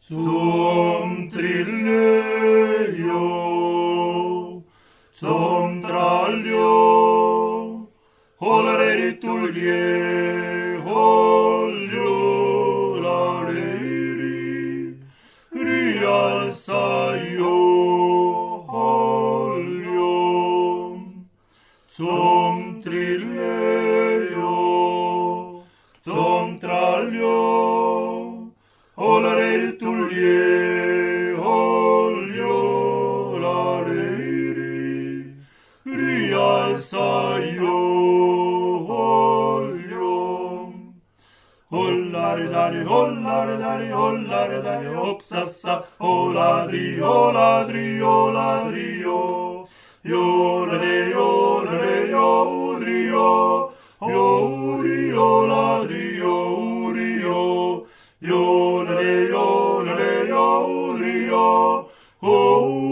Zum trilleo, zum trallio, holere tullie, holio lareri, rialsaio, holium. Zum trilleo, zum trallio, olare tullie, olio lareri, rialsaio, olium. Hollare dare, opsassa, oladri, oladri, oladrio, yolare, yolare, yorio, yorio, ladrio, urio, yolare, yolare, yorio, oh.